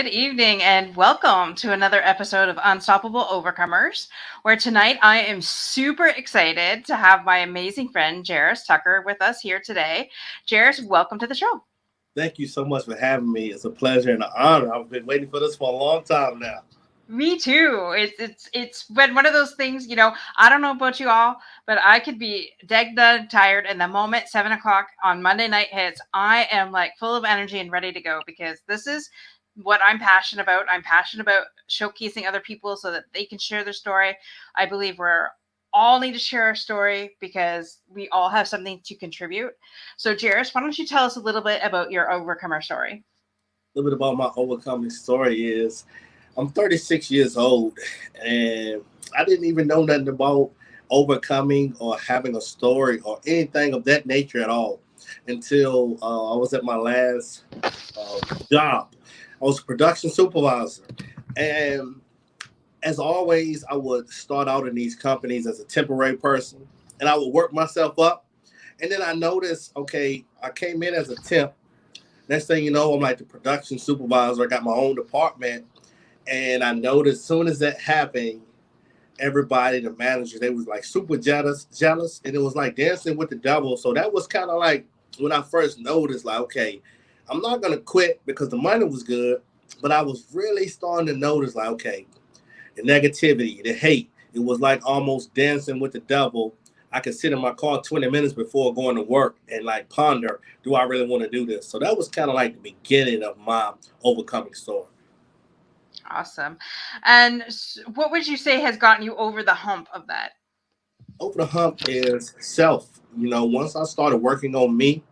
Good evening and welcome to another episode of Unstoppable Overcomers, where tonight I am super excited to have my amazing friend Jaris Tucker with us here today. Jaris, welcome to the show. Thank you so much for having me. It's a pleasure and an honor. I've been waiting for this for a long time now. Me too. It's been one of those things, I don't know about you all, but I could be dead done tired, and the moment 7 o'clock on Monday night hits, I am like full of energy and ready to go because this is what I'm passionate about. I'm passionate about showcasing other people so that they can share their story. I believe we're all need to share our story because we all have something to contribute. So Jairus, why don't you tell us a little bit about your overcomer story? A little bit about my overcoming story is I'm 36 years old and I didn't even know nothing about overcoming or having a story or anything of that nature at all until I was at my last job. I was a production supervisor. And as always, I would start out in these companies as a temporary person and I would work myself up. And then I noticed, okay, I came in as a temp. Next thing you know, I'm like the production supervisor. I got my own department. And I noticed as soon as that happened, everybody, the managers, they was like super jealous. And it was like dancing with the devil. So that was kind of like when I first noticed, like, okay, I'm not going to quit because the money was good. But I was really starting to notice, like, okay, the negativity, the hate. It was like almost dancing with the devil. I could sit in my car 20 minutes before going to work and like ponder, do I really want to do this? So that was kind of like the beginning of my overcoming story. Awesome. And what would you say has gotten you over the hump of that? Over the hump is self. Once I started working on me,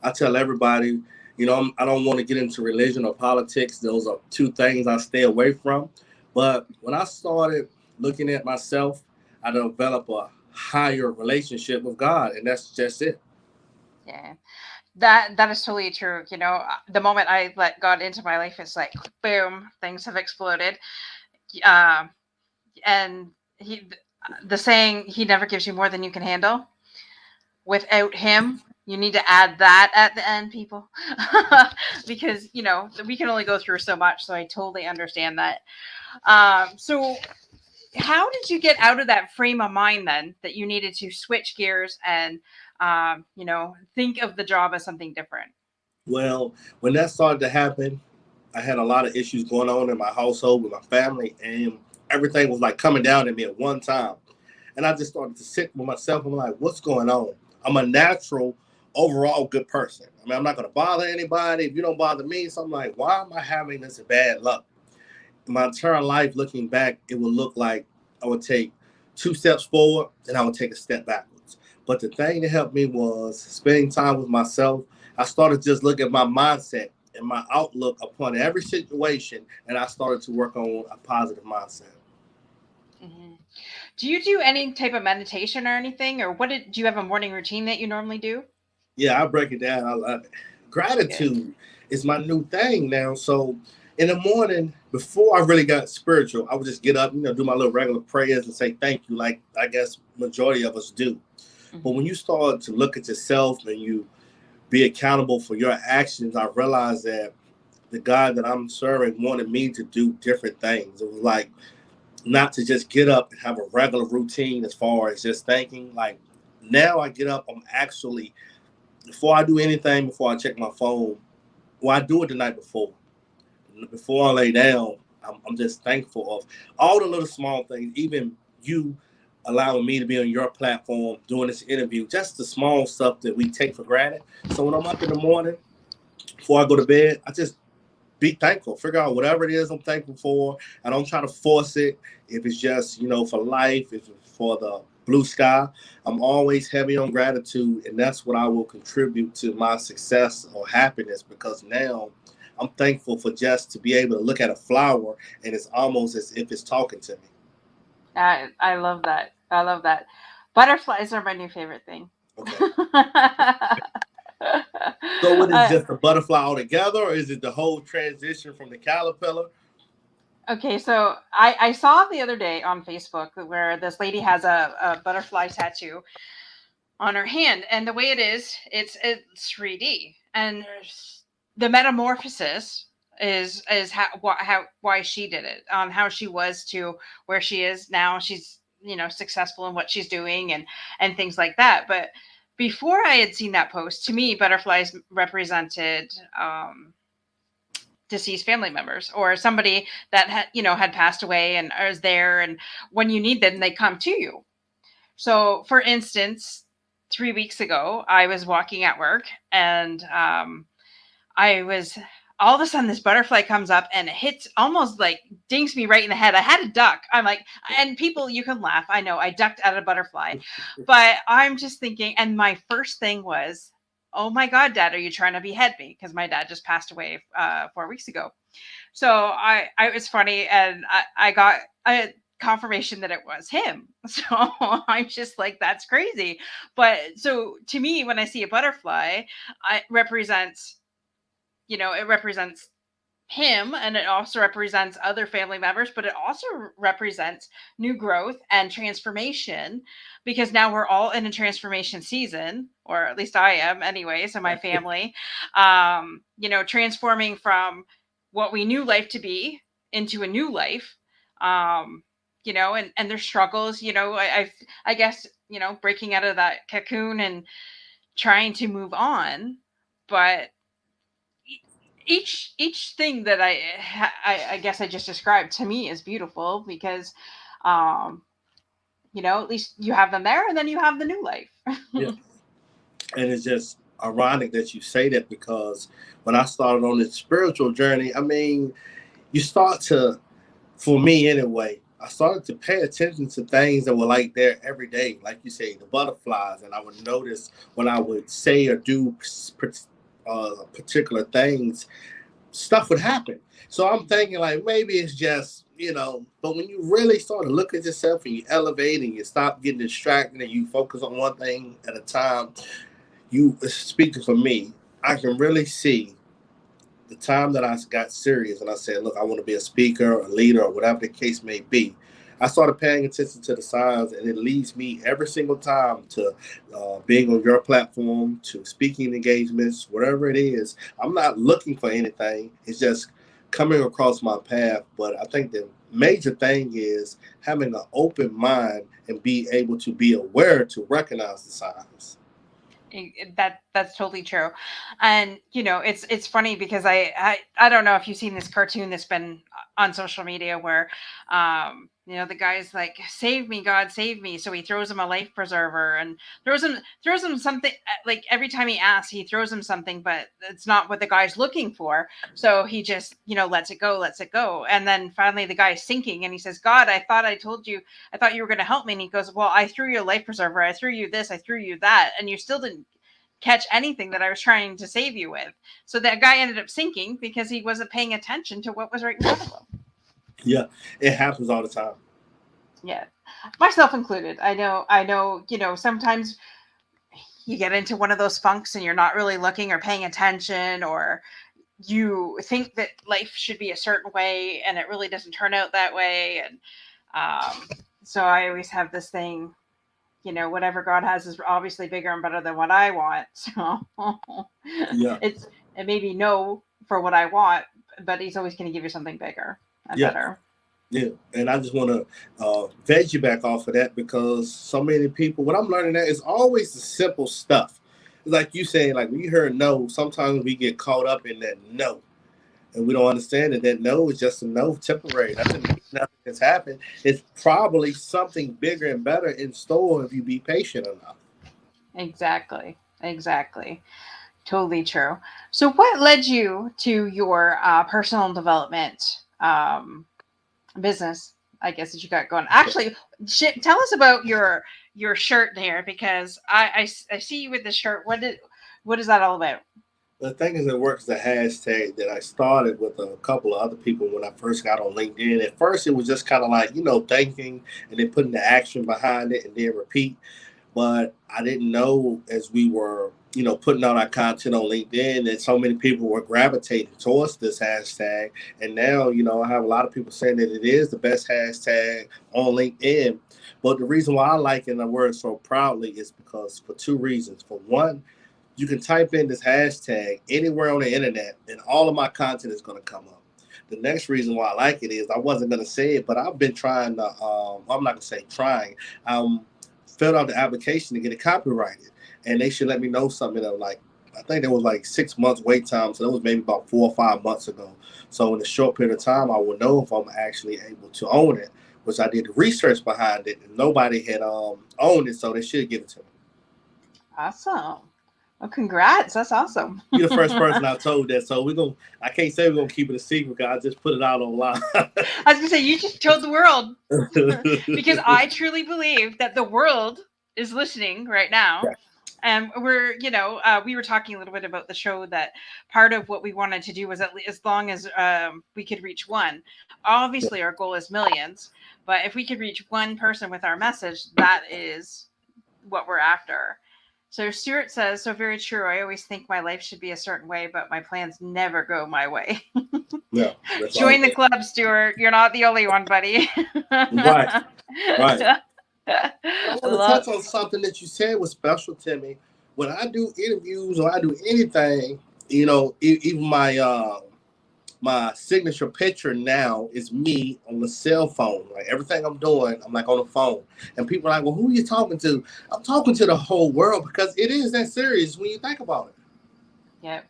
I tell everybody, I don't want to get into religion or politics. Those are two things I stay away from. But when I started looking at myself, I developed a higher relationship with God, and that's just it. Yeah. That is totally true. The moment I let God into my life, it's like boom, things have exploded. Um, and the saying, he never gives you more than you can handle. Without him, you need to add that at the end, people, because we can only go through so much. So I totally understand that. So how did you get out of that frame of mind then that you needed to switch gears and think of the job as something different? Well, when that started to happen, I had a lot of issues going on in my household with my family, and everything was like coming down at me at one time. And I just started to sit with myself. I'm like, what's going on? I'm a natural, overall good person. I mean, I'm not going to bother anybody. If you don't bother me, so I'm like, why am I having this bad luck? My entire life, looking back, it would look like I would take two steps forward and I would take a step backwards. But the thing that helped me was spending time with myself. I started just looking at my mindset and my outlook upon every situation, and I started to work on a positive mindset. Hmm. Do you do any type of meditation or anything, or do you have a morning routine that you normally do? Yeah, I break it down. I love it. Good. Gratitude is my new thing now. So in the morning, before I really got spiritual, I would just get up, do my little regular prayers and say thank you, like I guess majority of us do. But Hmm. when you start to look at yourself and you be accountable for your actions, I realized that the God that I'm serving wanted me to do different things. It was like not to just get up and have a regular routine as far as just thinking. Like now I get up, I'm actually before I do anything, before I check my phone, well, I do it the night before. Before I lay down, I'm just thankful of all the little small things, even you allowing me to be on your platform doing this interview, just the small stuff that we take for granted. So when I'm up in the morning, before I go to bed, I just be thankful. Figure out whatever it is I'm thankful for. I don't try to force it. If it's just, for life, if it's for the blue sky, I'm always heavy on gratitude. And that's what I will contribute to my success or happiness because now I'm thankful for just to be able to look at a flower and it's almost as if it's talking to me. I love that. I love that. Butterflies are my new favorite thing. Okay. So what is uh, just a butterfly altogether, or is it the whole transition from the caterpillar? okay, so I saw the other day on Facebook where this lady has a butterfly tattoo on her hand, and the way it's 3D, and the metamorphosis is how why she did it, on how she was to where she is now. She's, successful in what she's doing, and things like that. But before I had seen that post, to me, butterflies represented deceased family members, or somebody that had passed away and is there, and when you need them, they come to you. So, for instance, 3 weeks ago, I was walking at work, and I was all of a sudden this butterfly comes up and it hits, almost like dings me right in the head. I had to duck. I'm like, and people, you can laugh. I know I ducked at a butterfly, but I'm just thinking, and my first thing was, oh my God, Dad, are you trying to behead me? Because my dad just passed away 4 weeks ago. So I it was funny, and I got a confirmation that it was him. So I'm just like, that's crazy. But so to me, when I see a butterfly, it represents, it represents him, and it also represents other family members, but it also represents new growth and transformation, because now we're all in a transformation season, or at least I am anyways, in my family. Transforming from what we knew life to be into a new life. And their struggles, I guess, breaking out of that cocoon and trying to move on. But each thing that I guess I just described, to me, is beautiful, because um at least you have them there, and then you have the new life. Yeah. And it's just ironic that you say that, because when I started on this spiritual journey, I mean, you start to, for me anyway, I started to pay attention to things that were like there every day. Like you say, the butterflies, and I would notice when I would say or do particular things, stuff would happen. So I'm thinking like maybe it's just, but when you really start to look at yourself and you elevate and you stop getting distracted and you focus on one thing at a time, you, speaking for me, I can really see the time that I got serious and I said, look, I want to be a speaker, a leader, or whatever the case may be. I started paying attention to the signs, and it leads me every single time to being on your platform, to speaking engagements, whatever it is. I'm not looking for anything. It's just coming across my path. But I think the major thing is having an open mind and be able to be aware to recognize the signs. That's totally true. And it's funny, because I don't know if you've seen this cartoon that's been on social media, where the guy's like, save me, God, save me. So he throws him a life preserver, and throws him something, like every time he asks, he throws him something, but it's not what the guy's looking for. So he just, lets it go. And then finally the guy's sinking, and he says, God, I thought you were going to help me. And he goes, well, I threw you a life preserver. I threw you this. I threw you that. And you still didn't catch anything that I was trying to save you with. So that guy ended up sinking because he wasn't paying attention to what was right in front of him. Yeah, it happens all the time. Yeah. Myself included. I know, sometimes you get into one of those funks and you're not really looking or paying attention, or you think that life should be a certain way and it really doesn't turn out that way. And um, so I always have this thing, whatever God has is obviously bigger and better than what I want. So Yeah, it may be no for what I want, but He's always going to give you something bigger and yeah. better. Yeah, and I just want to veg you back off of that, because so many people, what I'm learning that is always the simple stuff. It's like you saying, like when you hear no, sometimes we get caught up in that no, and we don't understand that no is just a no, temporary. Doesn't mean nothing has happened. It's probably something bigger and better in store if you be patient enough. Exactly. Exactly. Totally true. So, what led you to your personal development business? I guess that you got going. Actually, tell us about your shirt there, because I see you with this shirt. What is that all about? The thing is, it works as a hashtag that I started with a couple of other people when I first got on LinkedIn. At first, it was just kind of like, thinking and then putting the action behind it and then repeat. But I didn't know, as we were, putting out our content on LinkedIn, that so many people were gravitating towards this hashtag. And now, I have a lot of people saying that it is the best hashtag on LinkedIn. But the reason why I like it and I wear it so proudly is because for two reasons. For one, You can type in this hashtag anywhere on the internet, and all of my content is going to come up. The next reason why I like it is I wasn't going to say it, but I've been trying to. I'm not going to say trying. Filled out the application to get it copyrighted, and they should let me know something. Of like, I think there was like 6 months wait time, so that was maybe about 4 or 5 months ago. So in a short period of time, I will know if I'm actually able to own it, which I did the research behind it, and nobody had owned it, so they should give it to me. Awesome. Well, congrats. That's awesome. You're the first person I told that, so we're gonna. I can't say we're gonna keep it a secret because I just put it out online. I was gonna say you just told the world because I truly believe that the world is listening right now. Yeah. And we're, we were talking a little bit about the show that part of what we wanted to do was as long as we could reach one. Obviously, our goal is millions, but if we could reach one person with our message, that is what we're after. So Stuart says, so very true. I always think my life should be a certain way, but my plans never go my way. Yeah, Join the club, Stuart. You're not the only one, buddy. Right. I want to Love. touch on something that you said was special to me. When I do interviews or I do anything, even my signature picture now is me on the cell phone. Like everything I'm doing, I'm like on the phone. And people are like, well, who are you talking to? I'm talking to the whole world because it is that serious when you think about it. Yep,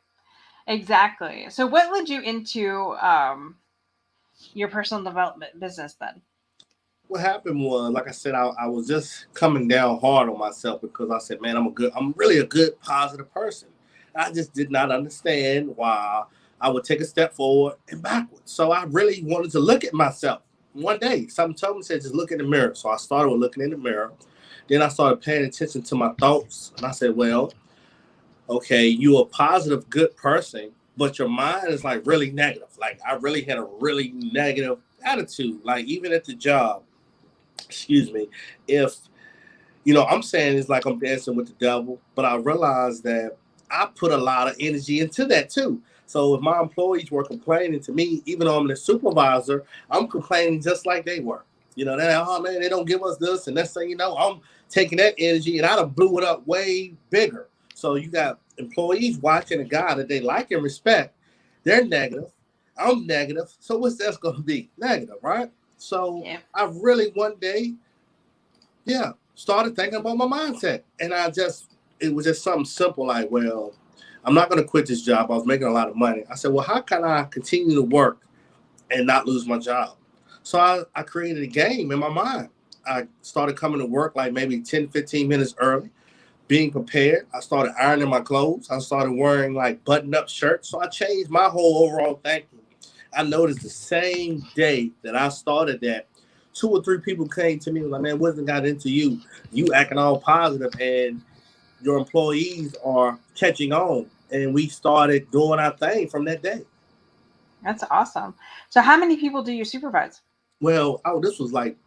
exactly. So what led you into your personal development business then? What happened was, like I said, I was just coming down hard on myself because I said, man, I'm really a good, positive person. I just did not understand why I would take a step forward and backwards. So I really wanted to look at myself. One day, something told me, said, just look in the mirror. So I started with looking in the mirror. Then I started paying attention to my thoughts. And I said, well, okay, you're a positive, good person, but your mind is like really negative. Like I really had a really negative attitude, like even at the job, excuse me, if I'm saying it's like I'm dancing with the devil, but I realized that I put a lot of energy into that too. So if my employees were complaining to me, even though I'm the supervisor, I'm complaining just like they were. They're like, oh man, they don't give us this, and next thing you know, I'm taking that energy and I done blew it up way bigger. So you got employees watching a guy that they like and respect. They're negative. I'm negative. So what's that's going to be? Negative, right? So Yeah. I really one day, started thinking about my mindset. And it was just something simple like, well, I'm not going to quit this job. I was making a lot of money. I said, well, how can I continue to work and not lose my job? So I created a game in my mind. I started coming to work like maybe 10, 15 minutes early, being prepared. I started ironing my clothes. I started wearing like button-up shirts. So I changed my whole overall thinking. I noticed the same day that I started that, 2 or 3 people came to me and was like, man, what got into you? You acting all positive and your employees are catching on. And we started doing our thing from that day. That's awesome. So how many people do you supervise? Well, this was like,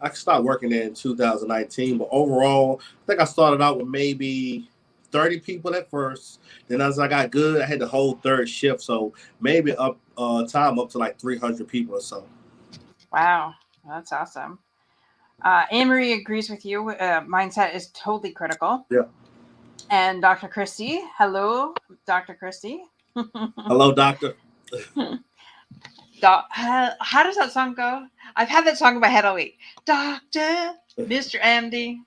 I started working there in 2019, but overall, I think I started out with maybe 30 people at first. Then as I got good, I had the whole third shift. So maybe time up to like 300 people or so. Wow, that's awesome. Anne-Marie agrees with you. Mindset is totally critical. Yeah. And Dr. Christy, hello, Dr. Christy. Hello, doctor. How does that song go? I've had that song in my head all week. Doctor, Mr. MD.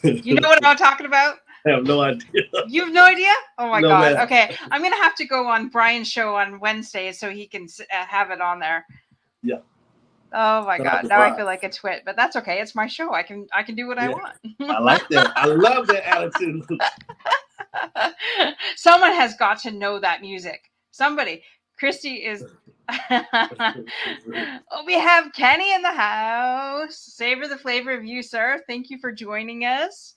You know what I'm talking about? I have no idea. You have no idea? Oh my No, God. man. Okay. I'm going to have to go on Brian's show on Wednesday so he can have it on there. Yeah. Oh my That'll God. be Now I fine. feel like a twit, but that's okay. It's my show. I can do what I Yeah. want. I like that. I love that attitude. Someone has got to know that music. Somebody. Christy is. Oh, we have Kenny in the house. Savor the flavor of you, sir. Thank you for joining us.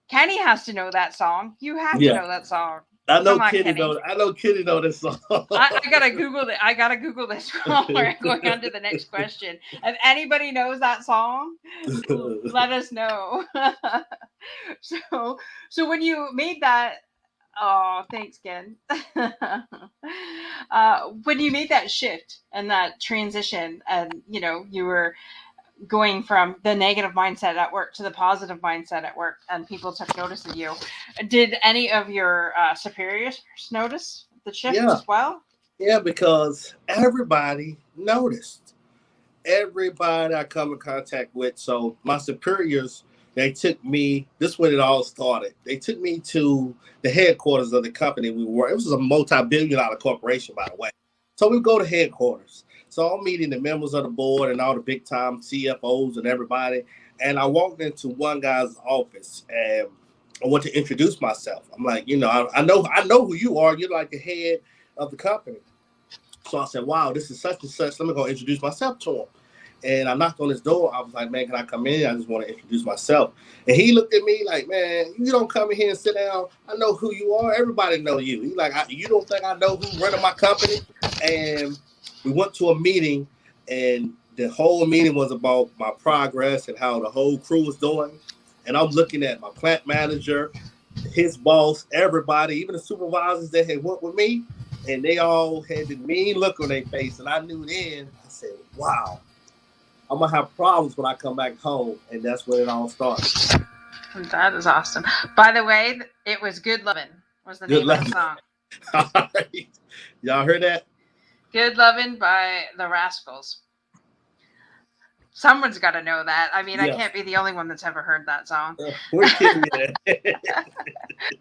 Kenny has to know that song. You have to know that song. I know Come on, Kitty Kenny. though. I know Kitty know this song. I gotta Google it. I gotta Google this while we're going on to the next question. If anybody knows that song, let us know. So when you made that, oh, thanks, Ken. When you made that shift and that transition, and you were going from the negative mindset at work to the positive mindset at work, and people took notice of you. Did any of your superiors notice the shift Yeah, as well? yeah, because everybody noticed. Everybody I come in contact with. So my superiors, they took me. This is when it all started. They took me to the headquarters of the company we were. It was a multi-billion-dollar corporation, by the way. So we go to headquarters. So I'm meeting the members of the board and all the big time CFOs and everybody. And I walked into one guy's office and I want to introduce myself. I'm like, I know who you are. You're like the head of the company. So I said, wow, this is such and such. Let me go introduce myself to him. And I knocked on his door. I was like, man, can I come in? I just want to introduce myself. And he looked at me like, man, you don't come in here and sit down. I know who you are. Everybody know you. He's like, you don't think I know who's running my company? And we went to a meeting, and the whole meeting was about my progress and how the whole crew was doing. And I'm looking at my plant manager, his boss, everybody, even the supervisors that had worked with me, and they all had the mean look on their face. And I knew then, I said, wow, I'm going to have problems when I come back home. And that's when it all started. That is awesome. By the way, it was Good Lovin' was the Good name luck. of the song. All right. Y'all heard that? Good Lovin' by the Rascals. Someone's got to know that. I mean, I can't be the only one that's ever heard that song. We're kidding you.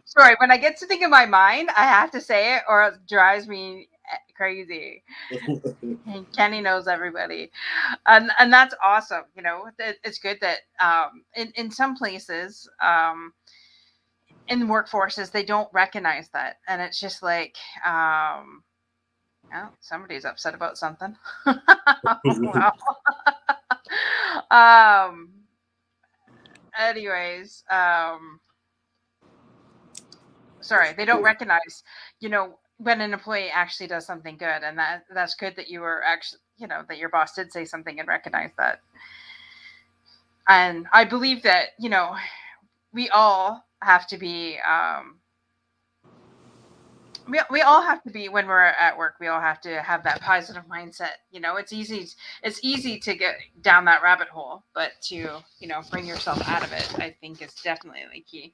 Sorry, when I get something in my mind, I have to say it or it drives me crazy. And Kenny knows everybody. And that's awesome. You know, it's good that in some places, in workforces, they don't recognize that. And it's just like, oh, somebody's upset about something. Wow. Anyways, sorry, they don't recognize, when an employee actually does something good, and that's good that you were actually, that your boss did say something and recognize that. And I believe that, we all have to be, we all have to be, when we're at work, we all have to have that positive mindset. It's easy to get down that rabbit hole, but to bring yourself out of it, I think is definitely key.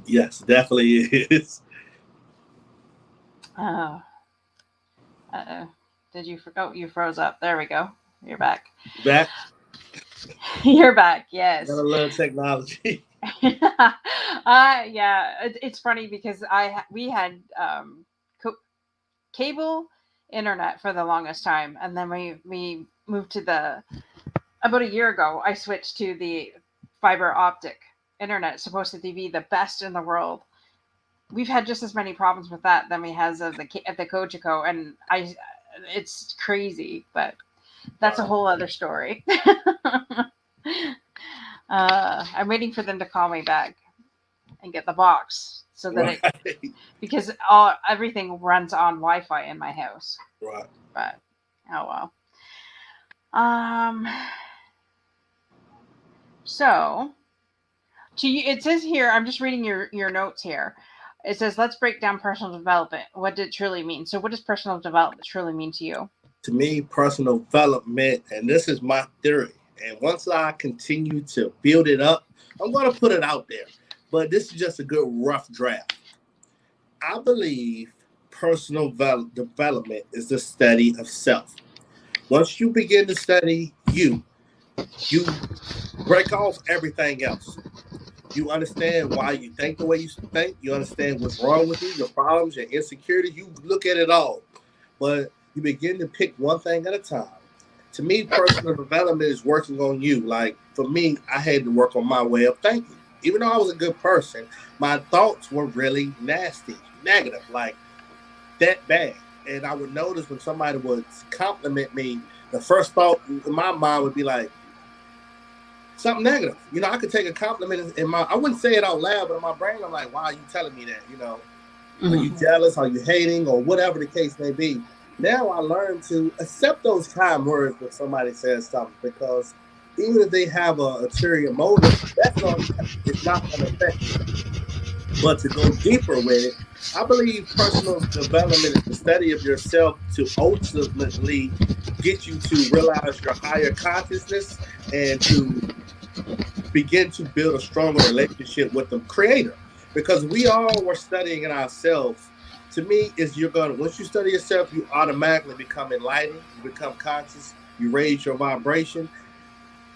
Yes, definitely is. Did you you froze up? There we go, you're back. Back. You're back. Yes. Gotta love technology. Yeah, it's funny because we had cable internet for the longest time, and then we moved to about a year ago. I switched to the fiber optic internet. It's supposed to be the best in the world. We've had just as many problems with that than we has of the Cogeco, and it's crazy, but that's a whole other story. I'm waiting for them to call me back and get the box so that because everything runs on Wi-Fi in my house. Right. But oh well. So it says here, I'm just reading your notes here. It says, let's break down personal development. What did it truly mean? So what does personal development truly mean to you? To me, personal development, and this is my theory, and once I continue to build it up, I'm going to put it out there. But this is just a good rough draft. I believe personal development is the study of self. Once you begin to study you break off everything else. You understand why you think the way you think. You understand what's wrong with you, your problems, your insecurities. You look at it all. But you begin to pick one thing at a time. To me, personal development is working on you. Like, for me, I had to work on my way of thinking. Even though I was a good person, my thoughts were really nasty, negative, like that bad. And I would notice when somebody would compliment me, the first thought in my mind would be like, something negative. I could take a compliment I wouldn't say it out loud, but in my brain, I'm like, why are you telling me that? Are you jealous? Are you hating? Or whatever the case may be. Now I learn to accept those kind words when somebody says something, because even if they have a ulterior motive, it's not going to affect you. But to go deeper with it, I believe personal development is the study of yourself to ultimately get you to realize your higher consciousness and to begin to build a stronger relationship with the creator, because we all were studying in ourselves. To me, is you're gonna, once you study yourself, you automatically become enlightened, you become conscious, you raise your vibration.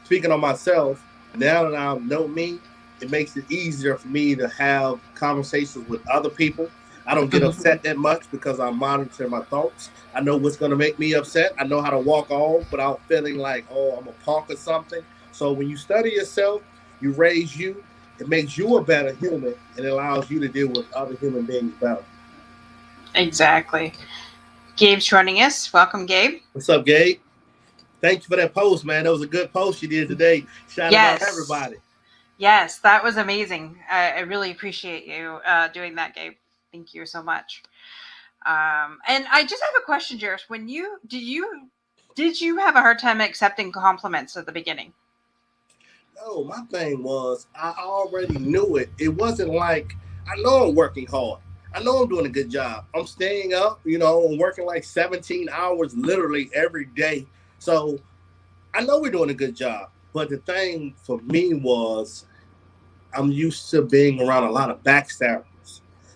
Speaking on myself, now that I know me, it makes it easier for me to have conversations with other people. I don't get upset that much because I'm monitoring my thoughts. I know what's going to make me upset. I know how to walk off without feeling like, oh, I'm a punk or something. So when you study yourself, you raise you, it makes you a better human and it allows you to deal with other human beings better. Exactly. Gabe's joining us. Welcome, Gabe. What's up, Gabe? Thank you for that post, man. That was a good post you did today. Shouted out Yes. everybody. Yes, that was amazing. I really appreciate you doing that, Gabe. Thank you so much. And I just have a question, Jaris. Did you have a hard time accepting compliments at the beginning? No, my thing was I already knew it. It wasn't like I know I'm working hard. I know I'm doing a good job. I'm staying up, I'm working like 17 hours literally every day. So I know we're doing a good job. But the thing for me was I'm used to being around a lot of backstabbers.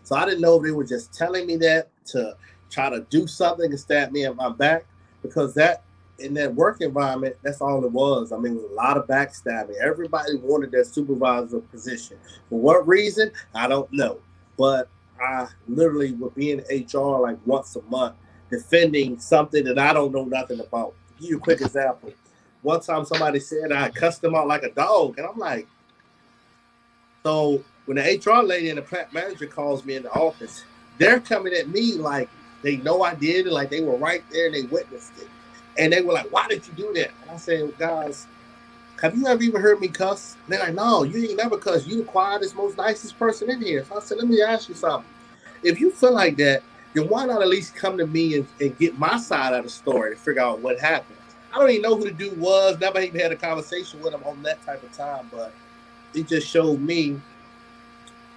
So I didn't know if they were just telling me that to try to do something and stab me in my back, because that in that work environment, that's all it was. I mean, it was a lot of backstabbing. Everybody wanted that supervisor position. For what reason? I don't know. But I literally would be in HR like once a month defending something that I don't know nothing about. To give you a quick example. One time somebody said I cussed them out like a dog, and I'm like, so when the HR lady and the plant manager calls me in the office, they're coming at me like they know I did it, like they were right there and they witnessed it. And they were like, "Why did you do that?" And I said, "Guys, have you ever even heard me cuss?" And they're like, "No, you ain't never cuss. You the quietest, most nicest person in here." So I said, "Let me ask you something. If you feel like that, then why not at least come to me and get my side of the story to figure out what happened?" I don't even know who the dude was. Never even had a conversation with him on that type of time, but it just showed me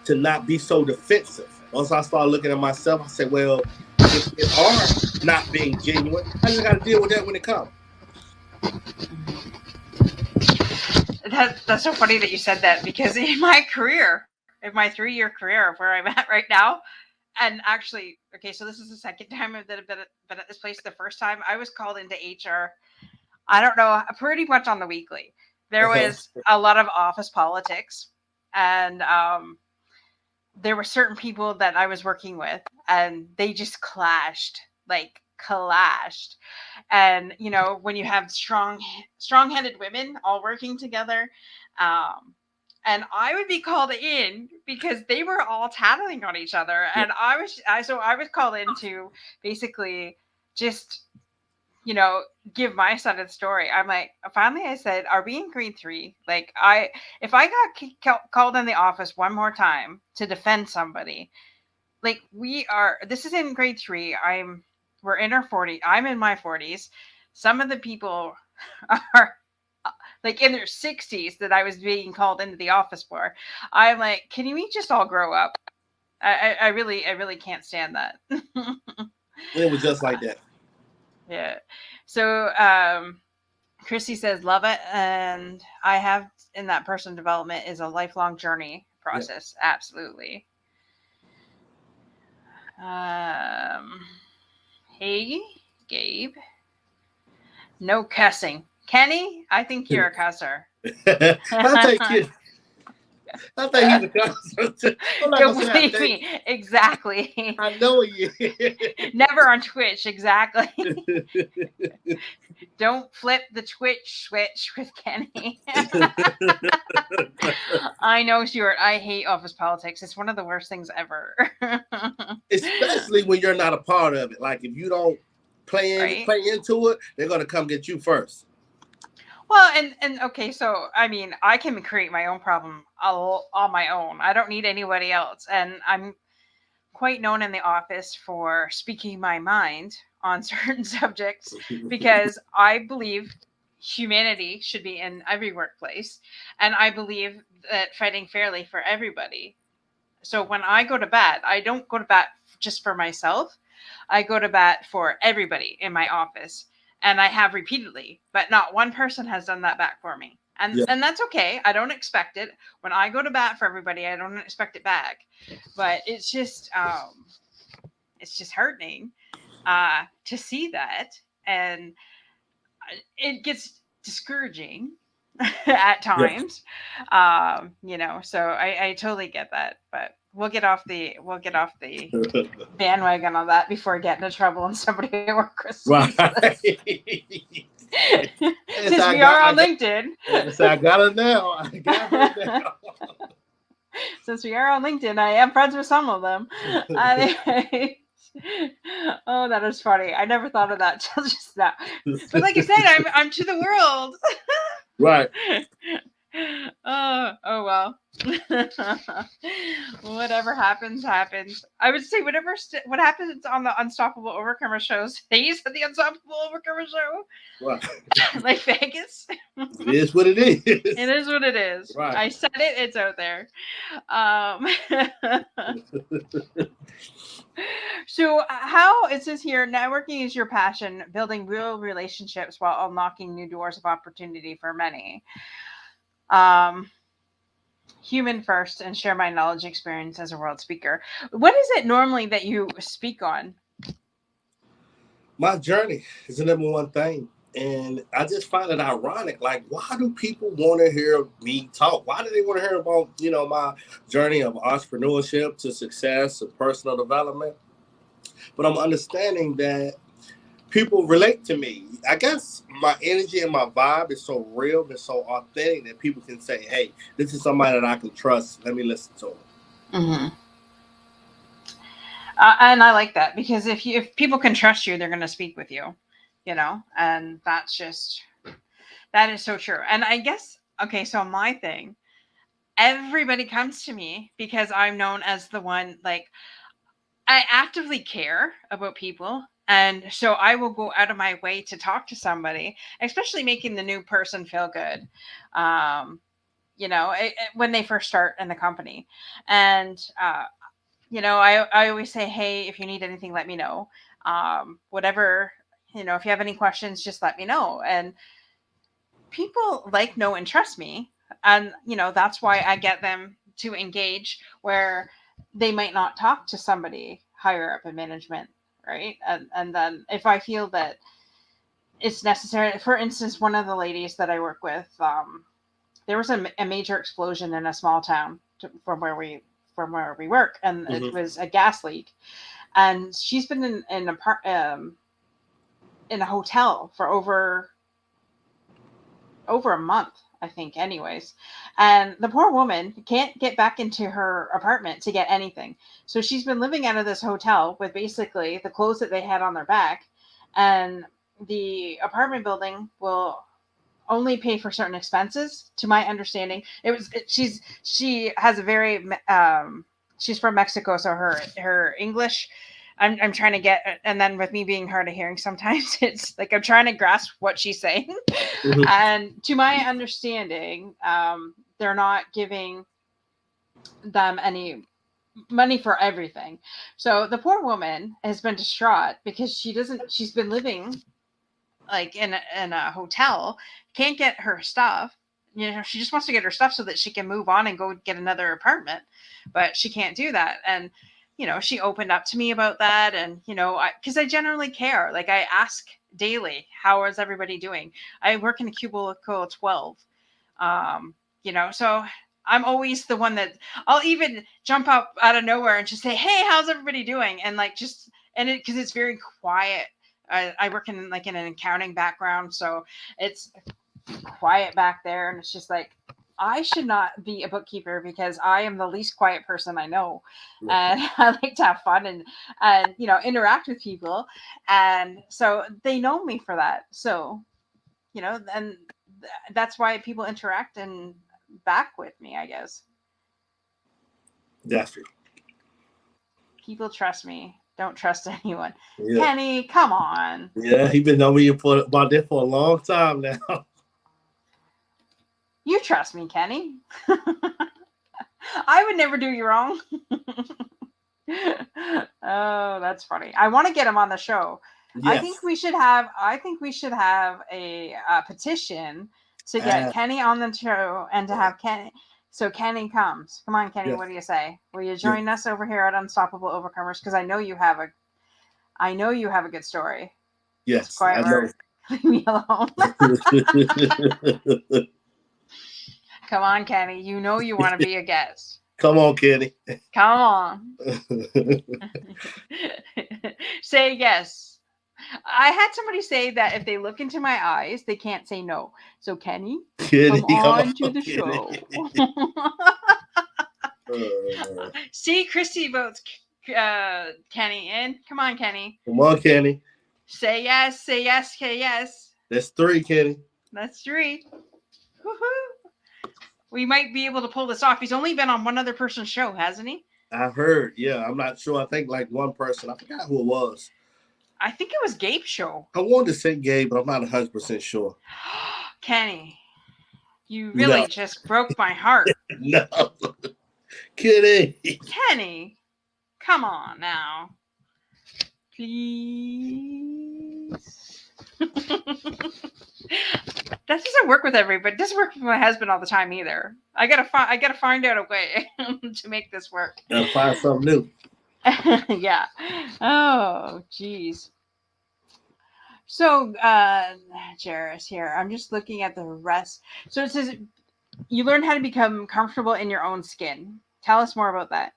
to not be so defensive. Once I started looking at myself, I said, well, if they are not being genuine, I just got to deal with that when it comes. That's so funny that you said that, because in my career, in my 3-year career of where I'm at right now, and actually, okay, so this is the second time that I've been at this place. The first time I was called into HR, I don't know, pretty much on the weekly. There Uh-huh. was a lot of office politics, and there were certain people that I was working with, and they just clashed, like clashed. And when you have strong-headed women all working together, um, and I would be called in because they were all tattling on each other, Yeah. and I was called in to basically just you know, give my side of the story. I'm like, finally, I said, "Are we in grade three?" Like, if I got called in the office one more time to defend somebody, like we are. This is in grade three. We're in our 40s. I'm in my 40s. Some of the people are like in their 60s that I was being called into the office for. I'm like, can we just all grow up? I really can't stand that. It was just like that. Yeah. So Chrissy says, love it. And I have in that personal development is a lifelong journey Yeah. process. Absolutely. Um, hey, Gabe. No cussing. Kenny, I think you're a cusser. I think you. I think he's a concept. I'm not Don't gonna say I believe think. me. Exactly. I know he Never on Twitch. Exactly. is. Don't flip the Twitch switch with Kenny. I know, Stuart. I hate office politics. It's one of the worst things ever. Especially when you're not a part of it. Like if you don't Right? play into it, they're gonna come get you first. Well, and okay, so I mean, I can create my own problem all on my own. I don't need anybody else, and I'm quite known in the office for speaking my mind on certain subjects because I believe humanity should be in every workplace, and I believe that fighting fairly for everybody. So when I go to bat, I don't go to bat just for myself. I go to bat for everybody in my office. and I have repeatedly, but not one person has done that back for me. Yeah. And that's okay. I don't expect it. When I go to bat for everybody, I don't expect it back. But it's just heartening to see that, and it gets discouraging at Yeah. times. So I totally get that, but we'll get off the bandwagon on that before getting into trouble and somebody at work sees this. Right. Yes, Since we are on LinkedIn, yes, I got it now. I got it now. since we are on LinkedIn, I am friends with some of them. Anyway, oh, that is funny. I never thought of that till just now. But like I said, I'm to the world. Right. Oh well. Whatever happens, happens. I would say what happens on the Unstoppable Overcomer show stays at the Unstoppable Overcomer show. Right. Like Vegas. It is what it is. It is what it is. Right. I said it, it's out there. So how it says here, networking is your passion, building real relationships while unlocking new doors of opportunity for many. Um, Human first and share my knowledge experience as a world speaker. What is it normally that you speak on? My journey is the number one thing. And I just find it ironic. Like, why do people want to hear me talk? Why do they want to hear about, my journey of entrepreneurship to success, to personal development? But I'm understanding that people relate to me. I guess my energy and my vibe is so real and so authentic that people can say, hey, this is somebody that I can trust. Let me listen to them. Mm-hmm. And I like that, because if people can trust you, they're going to speak with you, and that is so true. And I guess, okay, so my thing, everybody comes to me because I'm known as the one, like, I actively care about people. And so I will go out of my way to talk to somebody, especially making the new person feel good. When they first start in the company. And, I always say, hey, if you need anything, let me know. Whatever, if you have any questions, just let me know. And people like, know, and trust me. And, that's why I get them to engage where they might not talk to somebody higher up in management. Right. And then if I feel that it's necessary, for instance, one of the ladies that I work with, there was a major explosion in a small town from where we work, and it was a gas leak, and she's been in a hotel for over a month, I think, anyways. And the poor woman can't get back into her apartment to get anything. So she's been living out of this hotel with basically the clothes that they had on their back. And the apartment building will only pay for certain expenses. To my understanding, she has a very she's from Mexico, so her English, I'm trying to get, and then with me being hard of hearing sometimes, it's like I'm trying to grasp what she's saying. Mm-hmm. And to my understanding, they're not giving them any money for everything. So the poor woman has been distraught because she's been living like in a hotel, can't get her stuff. She just wants to get her stuff so that she can move on and go get another apartment, but she can't do that. And she opened up to me about that, and because I generally care, like I ask daily, how is everybody doing? I work in a cubicle 12. So I'm always the one that I'll even jump up out of nowhere and just say, hey, how's everybody doing? And like just and it because it's very quiet. I work in like in an accounting background, so it's quiet back there, and it's just like I should not be a bookkeeper because I am the least quiet person I know, and I like to have fun and interact with people, and so they know me for that. So and that's why people interact and back with me, I guess. That's true. People trust me. Don't trust anyone. Yeah. Kenny, come on. Yeah, he been knowing me about that for a long time now. You trust me, Kenny. I would never do you wrong. Oh, that's funny. I want to get him on the show. Yes. I think we should have a, petition to get Ah, Kenny on the show and to yeah. have Kenny. So Kenny comes. Come on, Kenny. Yes. What do you say? Will you Yes. join us over here at Unstoppable Overcomers? Because I know you have a good story. It's Yes. quiet I know. word. Leave me alone. Come on, Kenny. You know you want to be a guest. Come on, Kenny. Come on. Say yes. I had somebody say that if they look into my eyes, they can't say no. So, Kenny, Kenny, come come on to on, the Kenny. show. Uh, See, Christy votes Kenny in. Come on, Kenny. Come on, Kenny. Say yes, say yes, say yes. That's three, Kenny. That's three. Woohoo. We might be able to pull this off. He's only been on one other person's show, hasn't he? I heard. Yeah, I'm not sure. I think like one person. I forgot who it was. I think it was Gabe's show. I wanted to say Gabe, but I'm not 100% sure. Kenny, you No, really just broke my heart. no, Kenny. Kenny, come on now. Please. That doesn't work with everybody. It doesn't work with my husband all the time either. I gotta find out a way to make this work. Gotta find something new. Yeah. Oh, geez. So, Jaris here. I'm just looking at the rest. So it says you learn how to become comfortable in your own skin. Tell us more about that.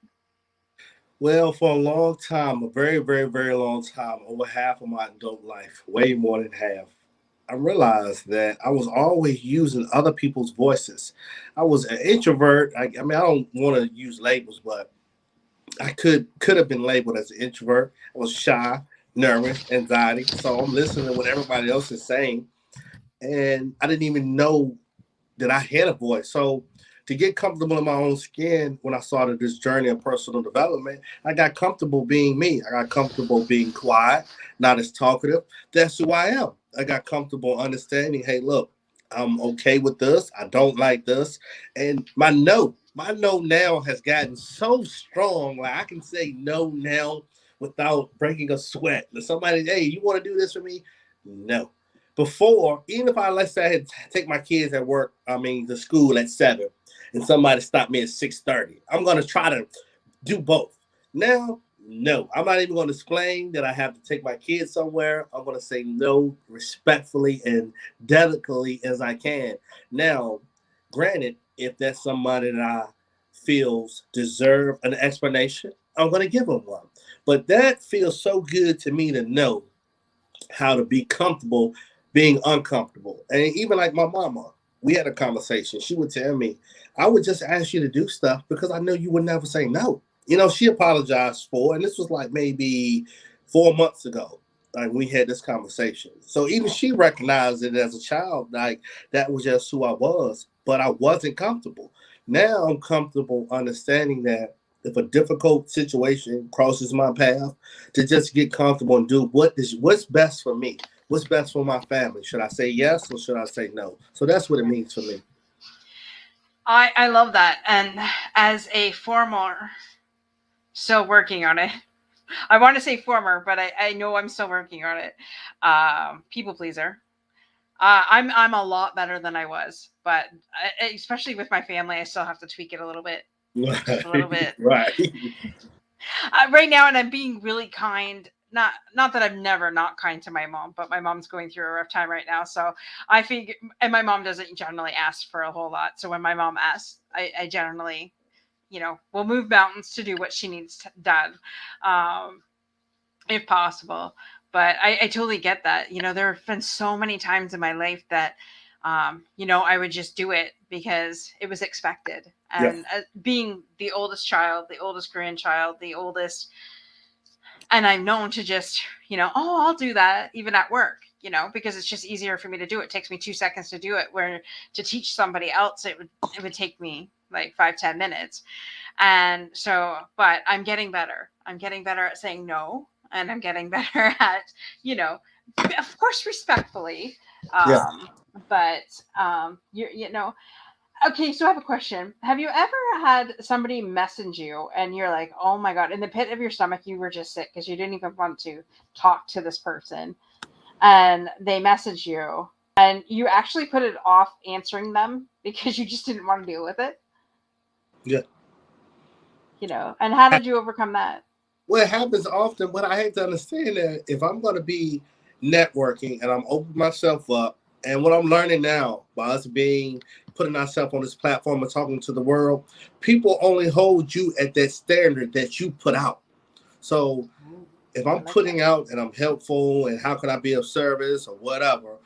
Well, for a long time, a very, very, very long time, over half of my adult life, way more than half, I realized that I was always using other people's voices. I was an introvert. I mean, I don't want to use labels, but I could have been labeled as an introvert. I was shy, nervous, anxiety. So I'm listening to what everybody else is saying, and I didn't even know that I had a voice. So to get comfortable in my own skin, when I started this journey of personal development, I got comfortable being me. I got comfortable being quiet, not as talkative. That's who I am. I got comfortable understanding, hey, look, I'm okay with this. I don't like this. And my no now has gotten so strong. Like I can say no now without breaking a sweat. If somebody, hey, you want to do this for me? No. Before, even if I, let's say I had to take my kids at work, I mean the school at 7, and somebody stopped me at 6:30, I'm gonna try to do both. Now, no, I'm not even gonna explain that I have to take my kids somewhere. I'm gonna say no respectfully and delicately as I can. Now, granted, if that's somebody that I feels deserve an explanation, I'm gonna give them one. But that feels so good to me to know how to be comfortable being uncomfortable. And even like my mama, we had a conversation. She would tell me, I would just ask you to do stuff because I know you would never say no. You know, she apologized for, and this was like maybe 4 months ago. Like we had this conversation. So even she recognized it as a child, like that was just who I was, but I wasn't comfortable. Now I'm comfortable understanding that if a difficult situation crosses my path, to just get comfortable and do what's best for me, what's best for my family. Should I say yes or should I say no? So that's what it means for me. I love that. And as a former, still working on it. I want to say former, but I know I'm still working on it. People pleaser. I'm a lot better than I was, but especially with my family, I still have to tweak it a little bit, just a little bit. Right. Right now, and I'm being really kind. Not that I'm never not kind to my mom, but my mom's going through a rough time right now. So I figure, and my mom doesn't generally ask for a whole lot. So when my mom asks, I generally, will move mountains to do what she needs done, um, if possible. But I totally get that. There have been so many times in my life that, I would just do it because it was expected. Yeah. And being the oldest child, the oldest grandchild, the oldest, and I'm known to just, oh, I'll do that even at work, because it's just easier for me to do it. It takes me 2 seconds to do it. Where to teach somebody else, it would take me like 5-10 minutes. And so, but I'm getting better. I'm getting better at saying no, and I'm getting better at, of course, respectfully. Yeah. But you know, Okay, so I have a question. Have you ever had somebody message you and you're like, oh my God, in the pit of your stomach, you were just sick because you didn't even want to talk to this person, and they message you and you actually put it off answering them because you just didn't want to deal with it? Yeah. And how did you overcome that? Well, it happens often, but I hate to understand that if I'm going to be networking and I'm opening myself up, and what I'm learning now by us being putting ourselves on this platform and talking to the world, people only hold you at that standard that you put out. So Ooh, if I I'm like that. putting out and I'm helpful and how can I be of service or whatever,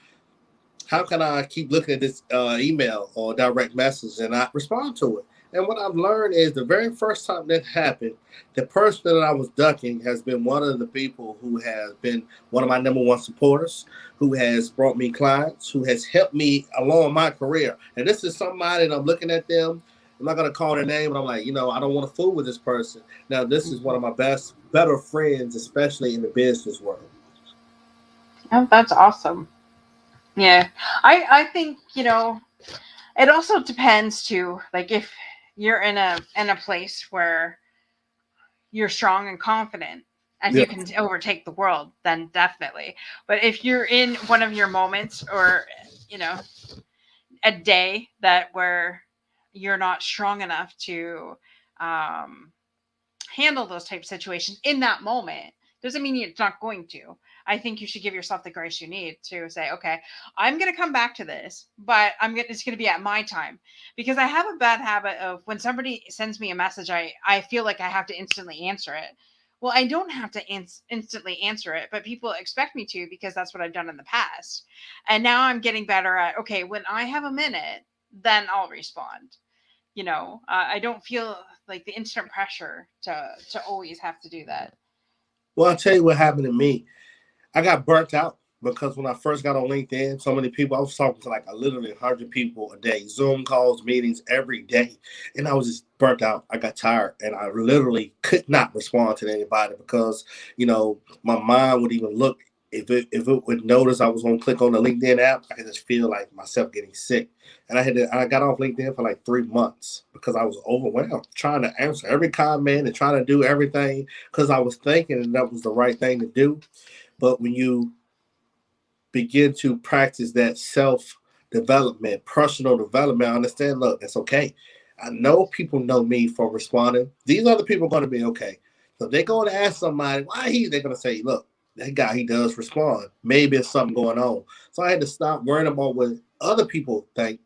how can I keep looking at this email or direct message and not respond to it? And what I've learned is the very first time that happened, the person that I was ducking has been one of the people who has been one of my number one supporters, who has brought me clients, who has helped me along my career. And this is somebody that I'm looking at them. I'm not going to call their name, but I'm like, I don't want to fool with this person. Now, this is one Mhm. of my better friends, especially in the business world. Oh, that's awesome. Yeah. I think, it also depends too. Like if you're in a place where you're strong and confident and Yeah. you can overtake the world, then definitely. But if you're in one of your moments, or you know a day that where you're not strong enough to um, handle those type of situations in that moment, doesn't mean it's not going to. I think you should give yourself the grace you need to say, okay, I'm going to come back to this, but it's going to be at my time, because I have a bad habit of when somebody sends me a message, I feel like I have to instantly answer it. Well, I don't have to instantly answer it, but people expect me to because that's what I've done in the past. And now I'm getting better at, okay, when I have a minute, then I'll respond. I don't feel like the instant pressure to always have to do that. Well, I'll tell you what happened to me. I got burnt out because when I first got on LinkedIn, so many people, I was talking to like literally 100 people a day, Zoom calls, meetings every day. And I was just burnt out. I got tired and I literally could not respond to anybody because, my mind would even look, if it would notice I was going to click on the LinkedIn app, I could just feel like myself getting sick. And I got off LinkedIn for like 3 months because I was overwhelmed trying to answer every comment and trying to do everything because I was thinking that was the right thing to do. But when you begin to practice that self development, personal development, I understand, look, that's okay. I know people know me for responding. These other people are going to be okay. So they're going to ask somebody, they're going to say, look, that guy, he does respond. Maybe it's something going on. So I had to stop worrying about what other people think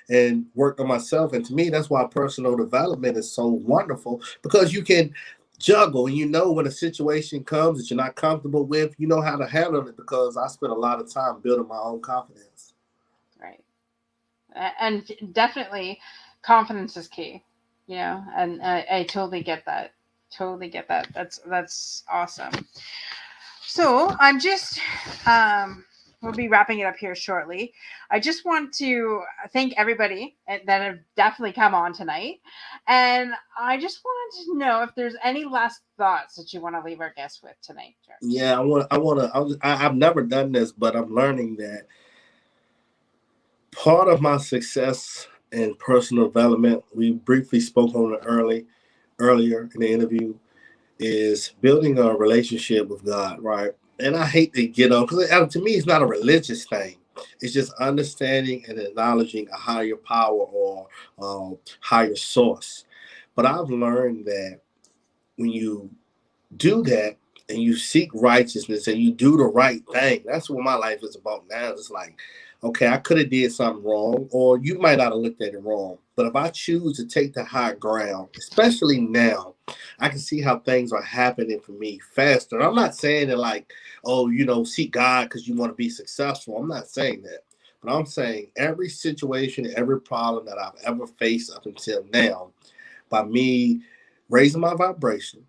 and work on myself. And to me, that's why personal development is so wonderful because you can juggle and when a situation comes that you're not comfortable with, you know how to handle it because I spent a lot of time building my own confidence. Right. And definitely confidence is key, and I totally get that. Totally get that. That's awesome. So I'm just we'll be wrapping it up here shortly. I just want to thank everybody that have definitely come on tonight, and I just wanted to know if there's any last thoughts that you want to leave our guests with tonight, Jaris. Yeah, I've never done this, but I'm learning that part of my success in personal development, we briefly spoke on it earlier in the interview, is building a relationship with God, right? And I hate to get on because to me, it's not a religious thing. It's just understanding and acknowledging a higher power or higher source. But I've learned that when you do that and you seek righteousness and you do the right thing, that's what my life is about now. It's like, okay, I could have did something wrong, or you might not have looked at it wrong. But if I choose to take the high ground, especially now, I can see how things are happening for me faster. And I'm not saying that like, oh, seek God because you want to be successful. I'm not saying that. But I'm saying every situation, every problem that I've ever faced up until now, by me raising my vibration,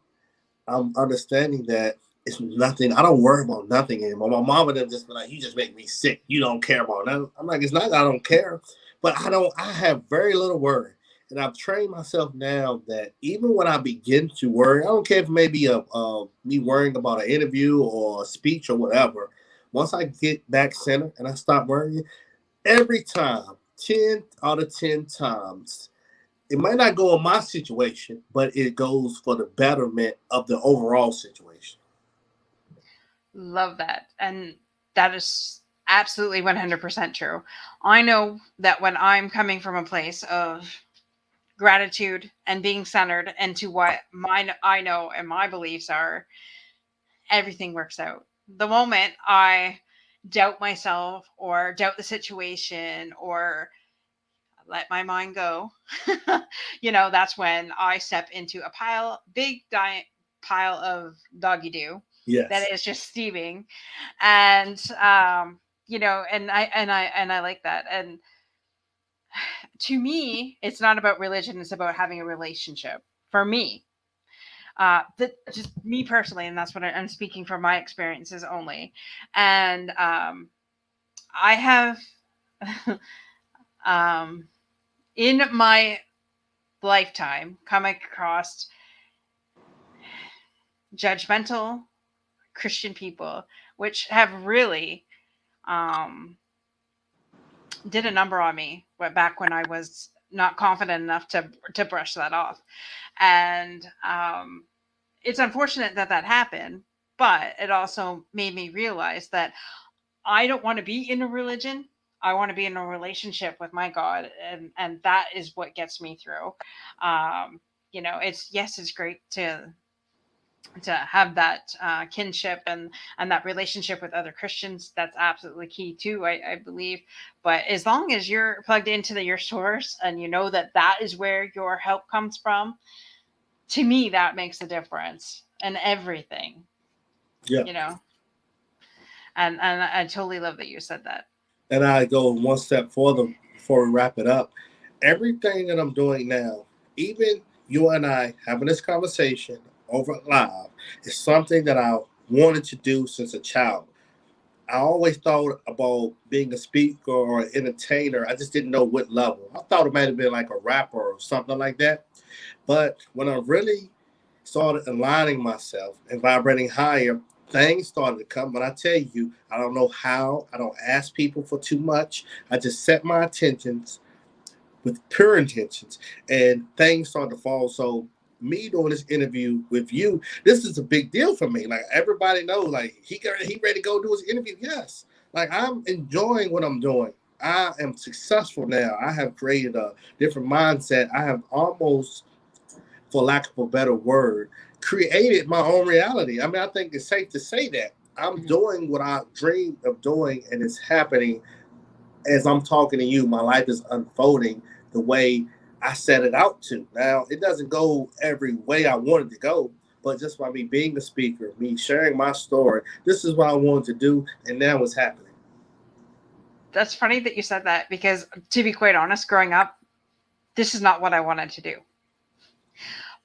I'm understanding that it's nothing. I don't worry about nothing anymore. My mama would just be like, "You just make me sick. You don't care about that." I'm like, "It's not that I don't care, but I don't. I have very little worry, and I've trained myself now that even when I begin to worry, I don't care if maybe me worrying about an interview or a speech or whatever. Once I get back center and I stop worrying, every time 10 out of 10 times, it might not go in my situation, but it goes for the betterment of the overall situation. Love that. And that is absolutely 100% true. I know that when I'm coming from a place of gratitude and being centered into what mine I know and my beliefs are, everything works out. The moment I doubt myself or doubt the situation or let my mind go, that's when I step into a pile of doggy do that Yes. is just steaming. And and I like that. And to me, it's not about religion, it's about having a relationship. For me, that just me personally, and that's what I'm speaking from my experiences only. And I have um in my lifetime come across judgmental Christian people, which have really um, did a number on me back when I was not confident enough to brush that off. And it's unfortunate that that happened, but it also made me realize that I don't want to be in a religion. I want to be in a relationship with my God, and that is what gets me through. It's yes, it's great to have that kinship and that relationship with other Christians. That's absolutely key too, I believe. But as long as you're plugged into your source and you know that that is where your help comes from, to me that makes a difference in everything. Yeah. You know, and I totally love that you said that. And I go one step further before we wrap it up. Everything that I'm doing now, even you and I having this conversation over live, is something that I wanted to do since a child. I always thought about being a speaker or an entertainer. I just didn't know what level. I thought it might have been like a rapper or something like that. But when I really started aligning myself and vibrating higher, things started to come. But I tell you, I don't know how. I don't ask people for too much. I just set my intentions with pure intentions, and things started to fall. So me doing this interview with you, this is a big deal for me. Like everybody knows, like he ready to go do his interview. Yes, like I'm enjoying what I'm doing. I am successful now. I have created a different mindset. I have almost, for lack of a better word, created my own reality. I mean, I think it's safe to say that I'm Mhm. doing what I dreamed of doing, and it's happening as I'm talking to you. My life is unfolding the way I set it out to. Now, it doesn't go every way I wanted to go, but just by me being a speaker, me sharing my story, this is what I wanted to do, and now it's happening. That's funny that you said that because, to be quite honest, growing up, this is not what I wanted to do.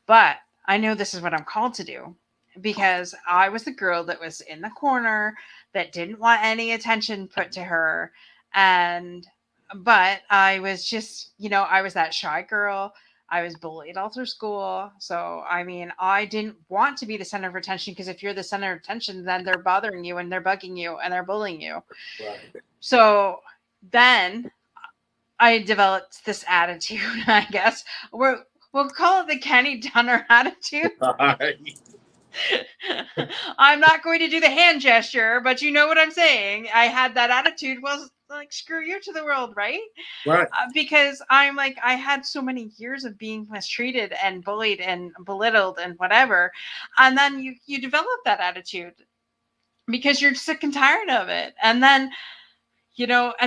But I know this is what I'm called to do because I was the girl that was in the corner that didn't want any attention put to her. And, but I was just, I was that shy girl. I was bullied all through school. So, I mean, I didn't want to be the center of attention because if you're the center of attention, then they're bothering you and they're bugging you and they're bullying you. Right. So then I developed this attitude, I guess. We'll call it the Kenny Dunner attitude. Right. I'm not going to do the hand gesture, but you know what I'm saying. I had that attitude. Well, like, screw you to the world, right? Right. Because I'm like, I had so many years of being mistreated and bullied and belittled and whatever. And then you develop that attitude because you're sick and tired of it. And then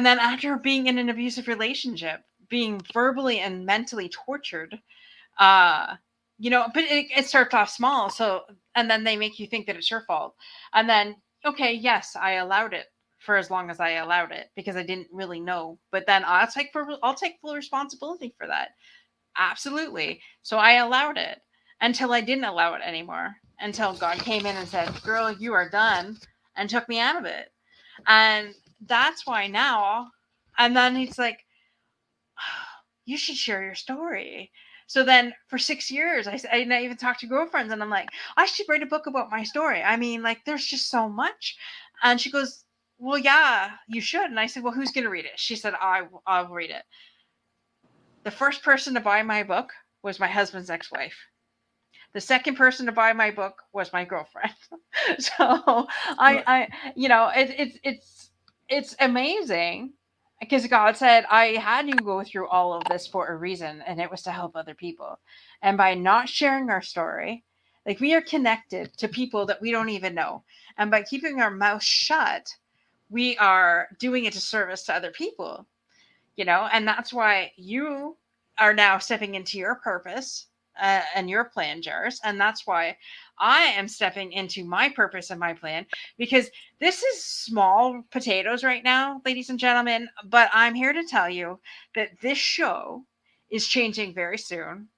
after being in an abusive relationship, being verbally and mentally tortured, uh but it starts off small. So, and then they make you think that it's your fault. And then, okay, yes, I allowed it for as long as I allowed it because I didn't really know, but then I'll take full responsibility for that. Absolutely. So I allowed it until I didn't allow it anymore, until God came in and said, girl, you are done, and took me out of it. And that's why now, and then he's like, you should share your story. So then for 6 years, I even talked to girlfriends and I'm like, I should write a book about my story. I mean, like, there's just so much. And she goes, well, yeah, you should. And I said, well, who's going to read it? She said, I'll read it. The first person to buy my book was my husband's ex-wife. The second person to buy my book was my girlfriend. So Right. it's amazing because God said I had you go through all of this for a reason, and it was to help other people. And by not sharing our story, like we are connected to people that we don't even know, and by keeping our mouth shut, we are doing a disservice to other people. And that's why you are now stepping into your purpose and your plan, Jaris, and that's why I am stepping into my purpose and my plan, because this is small potatoes right now, ladies and gentlemen, but I'm here to tell you that this show is changing very soon.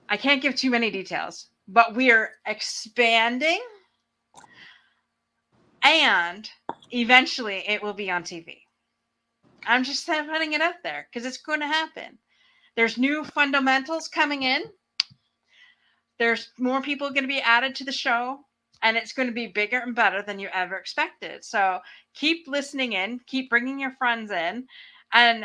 I can't give too many details, but we are expanding, and eventually it will be on TV. I'm just putting it out there because it's going to happen. There's new fundamentals coming in. There's more people going to be added to the show, and it's going to be bigger and better than you ever expected. So keep listening in, keep bringing your friends in. And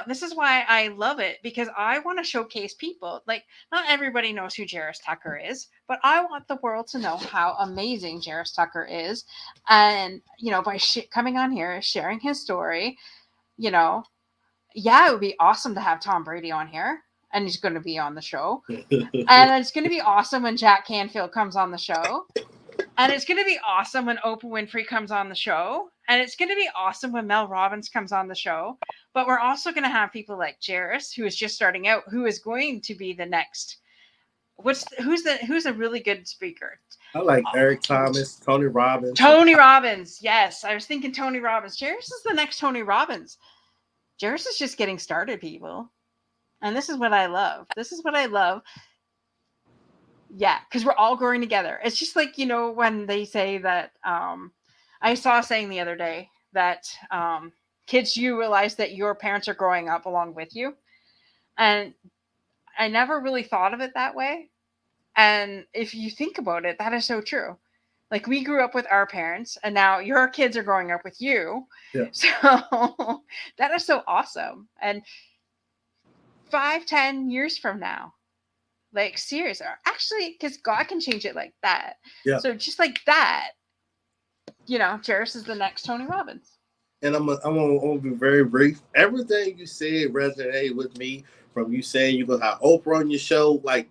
this is why I love it, because I want to showcase people. Like, not everybody knows who Jaris Tucker is, but I want the world to know how amazing Jaris Tucker is. And by coming on here, sharing his story, you know yeah, it would be awesome to have Tom Brady on here, and he's going to be on the show. And it's going to be awesome when Jack Canfield comes on the show. And it's going to be awesome when Oprah Winfrey comes on the show. And it's going to be awesome when Mel Robbins comes on the show. But we're also going to have people like Jaris, who is just starting out, who is going to be the next. Who's a really good speaker? I like Eric Thomas, Tony Robbins. Tony Robbins. Yes, I was thinking Tony Robbins. Jaris is the next Tony Robbins. Jaris is just getting started, people. And this is what I love. This is what I love. Yeah, because we're all growing together. It's just like, when they say that, I saw a saying the other day that kids, you realize that your parents are growing up along with you. And I never really thought of it that way. And if you think about it, that is so true. Like, we grew up with our parents, and now your kids are growing up with you. Yeah. So that is so awesome. And 5, 10 years from now, like, serious, or actually, because God can change it like that. Yeah. So just like that, Jaris is the next Tony Robbins. And I'm gonna be very brief. Everything you said resonated with me. From you saying you're gonna have Oprah on your show, like,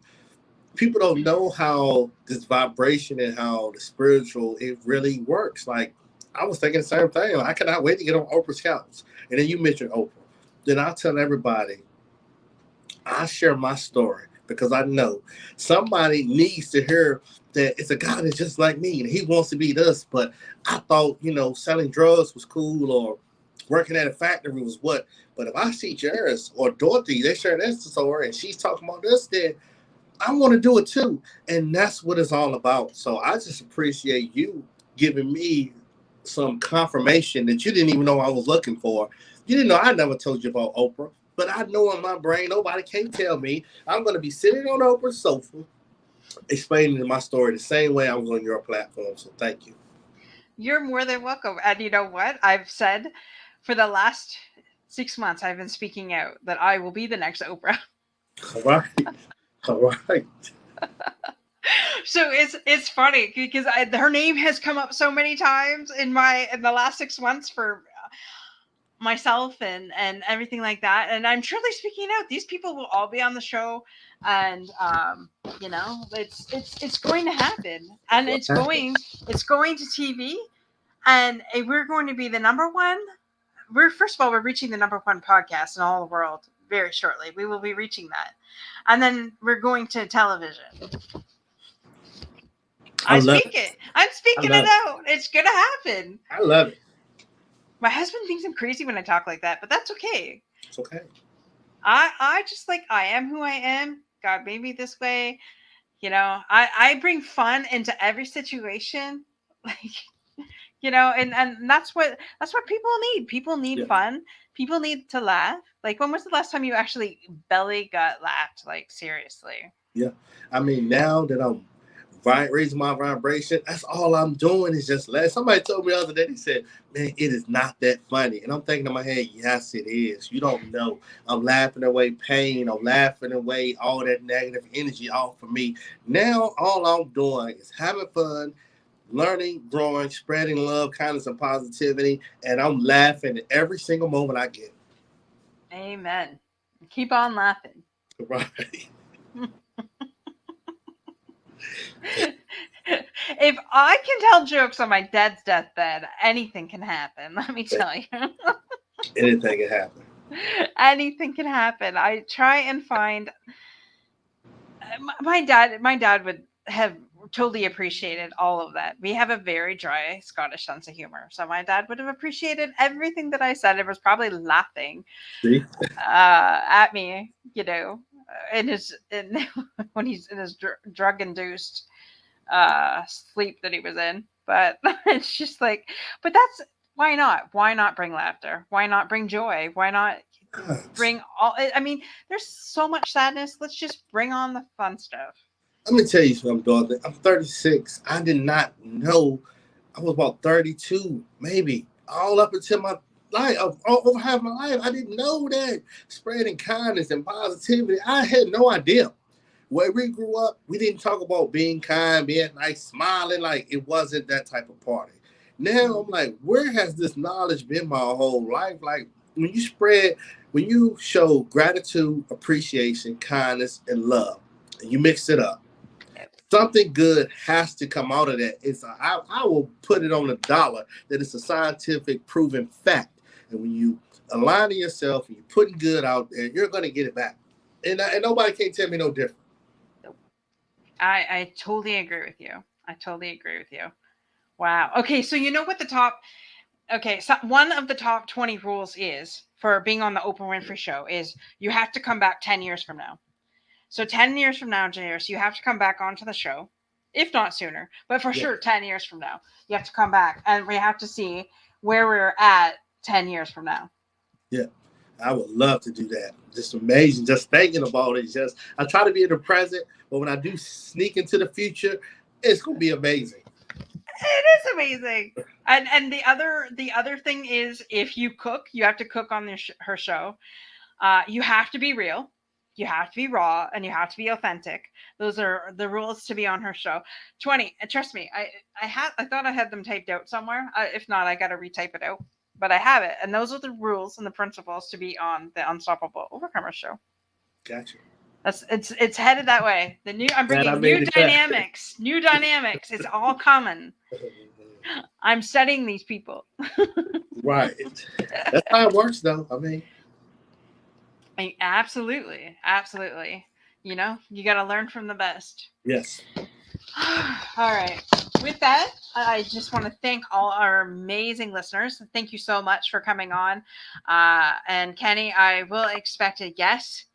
people don't know how this vibration and how the spiritual it really works. Like, I was thinking the same thing. Like, I cannot wait to get on Oprah's couch. And then you mentioned Oprah. Then I'll tell everybody, I share my story because I know somebody needs to hear that it's a guy that's just like me and he wants to be this. But I thought, selling drugs was cool or working at a factory was what. But if I see Jaris or Dorothy, they share their story and she's talking about this, then I want to do it too. And that's what it's all about. So I just appreciate you giving me some confirmation that you didn't even know I was looking for. You didn't know I never told you about Oprah. But I know in my brain, nobody can tell me. I'm going to be sitting on Oprah's sofa explaining my story the same way I was on your platform. So thank you. You're more than welcome. And you know what? I've said for the last 6 months, I've been speaking out that I will be the next Oprah. All right. All right. So it's funny because her name has come up so many times in the last 6 months for myself and everything like that, and I'm truly speaking out. These people will all be on the show, and it's going to happen, and it's going to TV, and we're going to be the number one. First of all, we're reaching the number one podcast in all the world very shortly. We will be reaching that, and then we're going to television. I'm speaking it out. It's gonna happen. I love it. My husband thinks I'm crazy when I talk like that, but that's okay. It's okay. I just, like, I am who I am. God made me this way. I bring fun into every situation. Like, and that's what people need. People need fun. People need to laugh. Like, when was the last time you actually belly gut laughed? Like, seriously. Yeah. I mean, now that I'm raising my vibration. That's all I'm doing is just laugh. Somebody told me the other day, they said, man, it is not that funny. And I'm thinking in my head, yes, it is. You don't know. I'm laughing away pain. I'm laughing away all that negative energy off of me. Now, all I'm doing is having fun, learning, growing, spreading love, kindness, and positivity. And I'm laughing at every single moment I get. Amen. Keep on laughing. Right. If I can tell jokes on my dad's deathbed, anything can happen. Let me tell you. Anything can happen. Anything can happen. I try and find my dad. My dad would have totally appreciated all of that. We have a very dry Scottish sense of humor, so my dad would have appreciated everything that I said. It was probably laughing See? at me, in his when he's in his drug induced sleep that he was in. But it's just like, but that's why not bring laughter, why not bring joy, why not bring all, I mean, there's so much sadness, let's just bring on the fun stuff. Let me tell you something, daughter. I'm 36. I did not know. I was about 32, maybe, all up until my life, over half my life. I didn't know that spreading kindness and positivity. I had no idea. Where we grew up, we didn't talk about being kind, being nice, smiling. Like it wasn't that type of party. Now I'm like, where has this knowledge been my whole life? Like when you show gratitude, appreciation, kindness, and love, and you mix it up, something good has to come out of that. I will put it on a dollar that it's a scientific proven fact. And when you align to yourself and you're putting good out there, you're going to get it back. And nobody can tell me no different. I totally agree with you. I totally agree with you. Wow. Okay, so you know what the top okay, so one of the top 20 rules is for being on the Oprah Winfrey show is you have to come back 10 years from now. So 10 years from now, Jaris, you have to come back onto the show, if not sooner, but for Yeah. sure 10 years from now. You have to come back and we have to see where we're at 10 years from now. Yeah. I would love to do that. Just amazing. Just thinking about it. Just I try to be in the present, but when I do sneak into the future, it's gonna be amazing. It is amazing. And the other thing is if you cook, you have to cook on her show. You have to be real. You have to be raw and you have to be authentic. Those are the rules to be on her show. 20. And trust me, I thought I had them typed out somewhere. If not, I got to retype it out. But I have it, and those are the rules and the principles to be on the Unstoppable Overcomer show. Gotcha. It's headed that way. I'm bringing new dynamics. New dynamics. It's all coming. I'm studying these people. Right. That's how it works, though. I mean, absolutely. You got to learn from the best. yes. All right. With that, I just want to thank all our amazing listeners. Thank you so much for coming on. And Kenny, I will expect a yes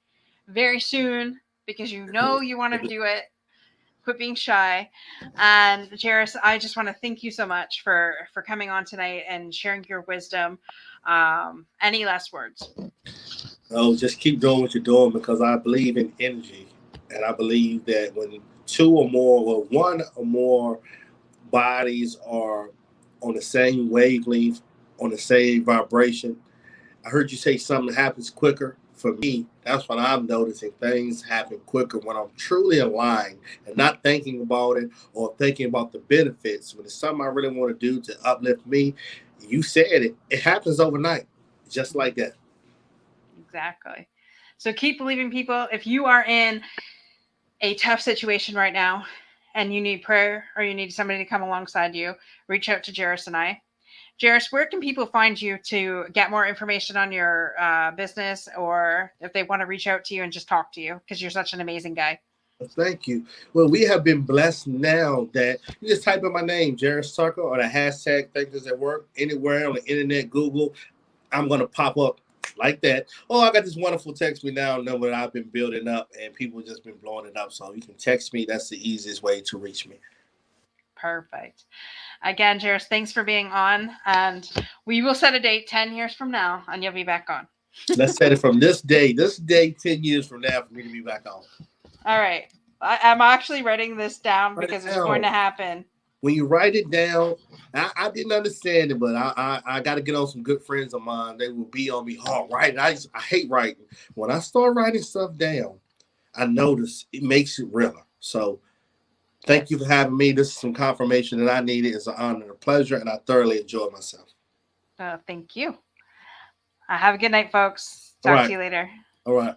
very soon because you want to do it. Quit being shy. And Jaris, I just want to thank you so much for coming on tonight and sharing your wisdom. Any last words? Oh, just keep doing what you're doing because I believe in energy. And I believe that when one or more bodies are on the same wavelength, on the same vibration, I heard you say something happens quicker. For me, that's what I'm noticing. Things happen quicker when I'm truly aligned and not thinking about it or thinking about the benefits. When it's something I really want to do to uplift me, you said it. It happens overnight, just like that. Exactly. So keep believing, people. If you are in a tough situation right now and you need prayer or you need somebody to come alongside you, reach out to Jaris and I. Jaris, where can people find you to get more information on your business or if they want to reach out to you and just talk to you because you're such an amazing guy? Thank you. Well, we have been blessed now that you just type in my name, Jaris Tucker, or the hashtag Thinkers at Work, anywhere on the internet, Google. I'm going to pop up like that. Oh, I got this wonderful text me now number that I've been building up and people just been blowing it up. So you can text me. That's the easiest way to reach me. Perfect. Again, Jaris, thanks for being on. And we will set a date 10 years from now and you'll be back on. Let's set it from this day 10 years from now for me to be back on. All right. I'm actually writing this down Write it because it's going down. to happen. When you write it down, I didn't understand it, but I got to get on some good friends of mine. They will be on me hard writing. I hate writing. When I start writing stuff down, I notice it makes it realer. So thank you for Yes. having me. This is some confirmation that I needed. It's an honor and a pleasure, and I thoroughly enjoyed myself. Thank you. Have a good night, folks. All Talk right. to you later. All right.